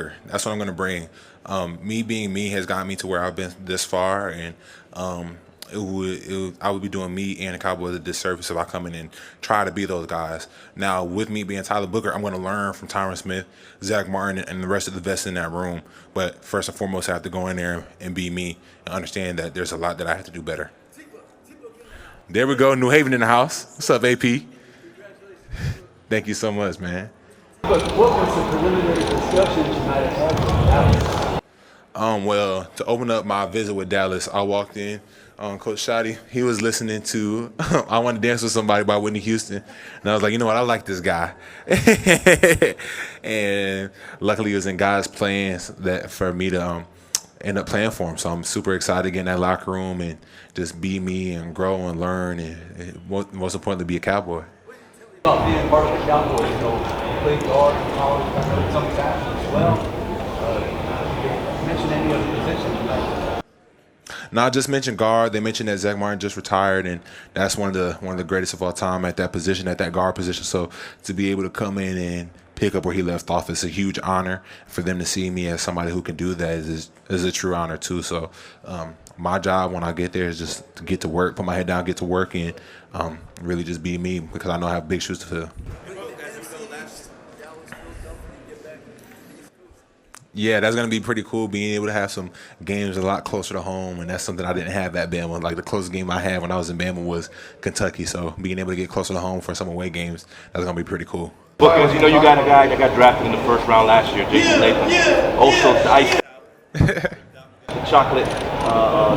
Booker. That's what I'm going to bring. Me being me has gotten me to where I've been this far, and I would be doing me and the Cowboys a disservice if I come in and try to be those guys. Now, with me being Tyler Booker, I'm going to learn from Tyron Smith, Zach Martin, and the rest of the vets in that room. But first and foremost, I have to go in there and be me and understand that there's a lot that I have to do better. There we go, New Haven in the house. What's up, AP? Thank you so much, man. But what was the preliminary discussion you might have had with Dallas? Well, to open up my visit with Dallas, I walked in. Coach Shoddy, he was listening to I Want to Dance with Somebody by Whitney Houston. And I was like, you know what, I like this guy. And luckily it was in God's plans that for me to end up playing for him. So I'm super excited to get in that locker room and just be me and grow and learn and most importantly, be a Cowboy. About being part of the Cowboys, played guard in college, some fashion as well. Mention any other positions you like? No, I just mentioned guard. They mentioned that Zach Martin just retired, and that's one of the greatest of all time at that position, at that guard position. So to be able to come in and pick up where he left off is a huge honor. For them to see me as somebody who can do that is a true honor too. So my job when I get there is just to get to work, put my head down, get to work, and really just be me because I know I have big shoes to fill. Yeah, that's going to be pretty cool, being able to have some games a lot closer to home, and that's something I didn't have at Bama. Like, the closest game I had when I was in Bama was Kentucky, so being able to get closer to home for some away games, that's going to be pretty cool. Bookings, you know you got a guy that got drafted in the first round last year, Jason Latham. Also, the ice chocolate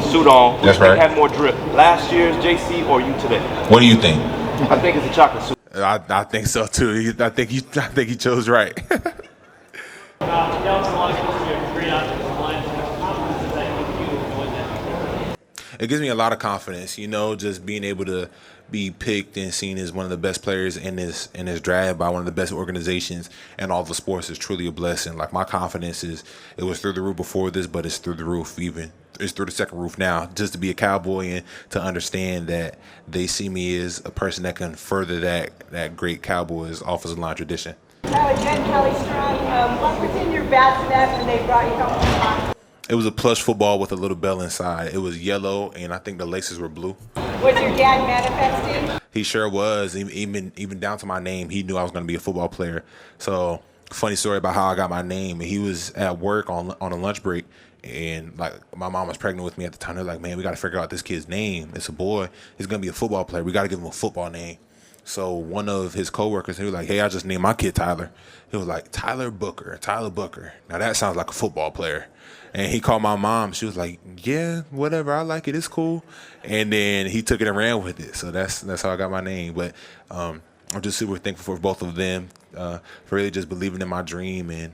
suit on. That's right. Had more drip. Last year's JC or you today? What do you think? I think it's a chocolate suit. I think so, too. I think he chose right. It gives me a lot of confidence, just being able to be picked and seen as one of the best players in this draft by one of the best organizations in all the sports is truly a blessing. Like, my confidence it was through the roof before this, but it's through the roof it's through the second roof now. Just to be a Cowboy and to understand that they see me as a person that can further that great Cowboys offensive line tradition. Jen Kelly Strong, what was in your bassinet when they brought you home? It was a plush football with a little bell inside. It was yellow, and I think the laces were blue. Was your dad manifesting? He sure was. Even down to my name, he knew I was going to be a football player. So, funny story about how I got my name. He was at work on a lunch break, and like, my mom was pregnant with me at the time. They're like, man, we got to figure out this kid's name. It's a boy. He's going to be a football player. We got to give him a football name. So one of his coworkers, he was like, hey, I just named my kid Tyler. He was like, Tyler Booker. Now that sounds like a football player. And he called my mom. She was like, yeah, whatever. I like it. It's cool. And then he took it and ran with it. So that's how I got my name. But I'm just super thankful for both of them for really just believing in my dream and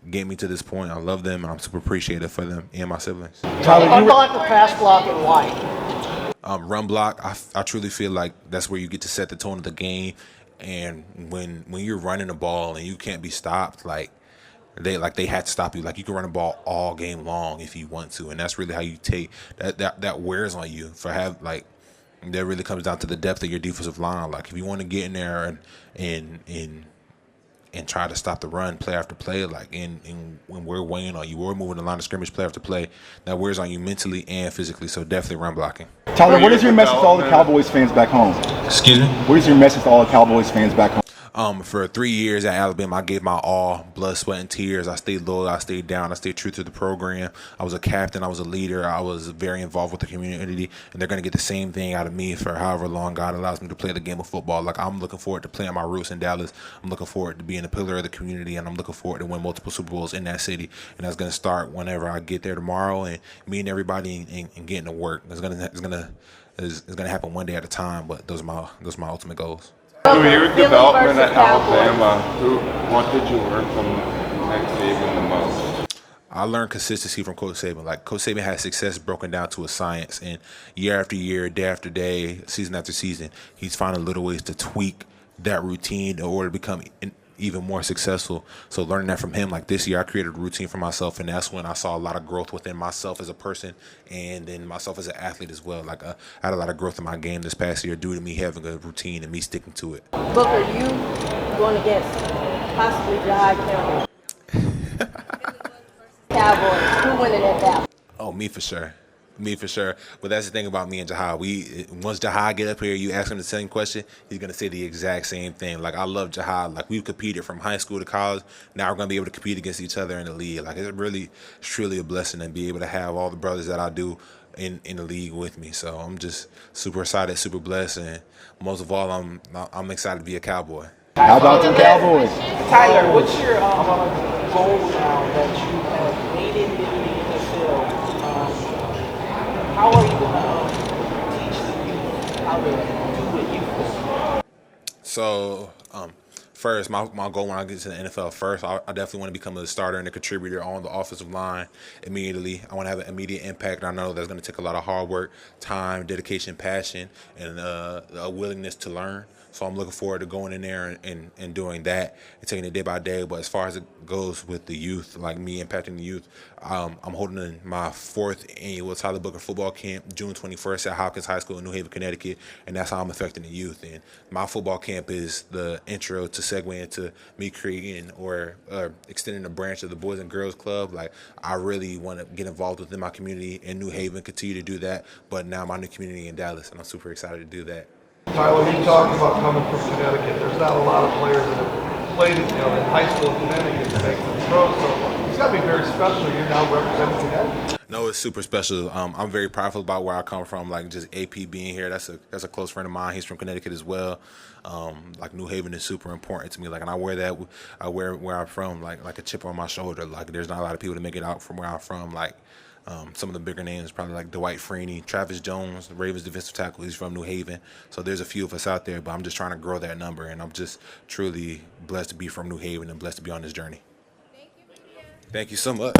getting me to this point. I love them, and I'm super appreciative for them and my siblings. Tyler, unblock the pass block and why? Run block, I truly feel like that's where you get to set the tone of the game. And when you're running the ball and you can't be stopped, they had to stop you. Like, you can run the ball all game long if you want to, and that's really how you take that wears on you. That really comes down to the depth of your defensive line. Like, if you want to get in there and try to stop the run play after play, when we're weighing on you, we're moving the line of scrimmage play after play, that wears on you mentally and physically. So definitely run blocking. Tyler, what is your message to all the Cowboys fans back home? Excuse me? What is your message to all the Cowboys fans back home? For 3 years at Alabama, I gave my all, blood, sweat, and tears. I stayed loyal. I stayed down. I stayed true to the program. I was a captain. I was a leader. I was very involved with the community, and they're going to get the same thing out of me for however long God allows me to play the game of football. Like, I'm looking forward to playing my roots in Dallas. I'm looking forward to being a pillar of the community, and I'm looking forward to win multiple Super Bowls in that city. And that's going to start whenever I get there tomorrow and meeting everybody and getting to work. It's going to happen one day at a time, but those are my ultimate goals. Through your development at Alabama, what did you learn from Nick Saban the most? I learned consistency from Coach Saban. Like, Coach Saban has success broken down to a science, and year after year, day after day, season after season, he's finding little ways to tweak that routine in order to become even more successful. So learning that from him, like this year, I created a routine for myself, and that's when I saw a lot of growth within myself as a person and then myself as an athlete as well. Like, I had a lot of growth in my game this past year due to me having a routine and me sticking to it. Booker, you going against possibly Jai Campbell? Cowboys? Who winning that battle? Oh, me for sure. Me for sure. But that's the thing about me and Jahad. Once Jahad get up here, you ask him the same question, he's gonna say the exact same thing. Like, I love Jahad. Like, we've competed from high school to college. Now we're gonna be able to compete against each other in the league. Like, it's truly a blessing to be able to have all the brothers that I do in the league with me. So I'm just super excited, super blessed, and most of all, I'm excited to be a Cowboy. How about the Cowboys? Tyler, what's your goal now that you have made it in the NFL? How are you going to teach the youth how to do what you do? So, first, my goal when I get to the NFL first, I definitely want to become a starter and a contributor on the offensive line immediately. I want to have an immediate impact. I know that's going to take a lot of hard work, time, dedication, passion, and a willingness to learn. So I'm looking forward to going in there and doing that and taking it day by day. But as far as it goes with the youth, like me impacting the youth, I'm holding my 4th annual Tyler Booker football camp June 21st at Hopkins High School in New Haven, Connecticut, and that's how I'm affecting the youth. And my football camp is the intro to segue into me creating or extending a branch of the Boys and Girls Club. Like, I really want to get involved within my community in New Haven, continue to do that, but now my new community in Dallas, and I'm super excited to do that. Tyler, you talked about coming from Connecticut. There's not a lot of players that have played in high school in Connecticut to make the pros, so it's got to be very special. You're now representing Connecticut. No, it's super special. I'm very prideful about where I come from. Like, just AP being here, that's a close friend of mine. He's from Connecticut as well. Like, New Haven is super important to me. Like, and I wear where I'm from like a chip on my shoulder. Like, there's not a lot of people that make it out from where I'm from. Like, some of the bigger names, probably like Dwight Freeney, Travis Jones, the Ravens defensive tackle. He's from New Haven. So there's a few of us out there, but I'm just trying to grow that number, and I'm just truly blessed to be from New Haven and blessed to be on this journey. Thank you so much.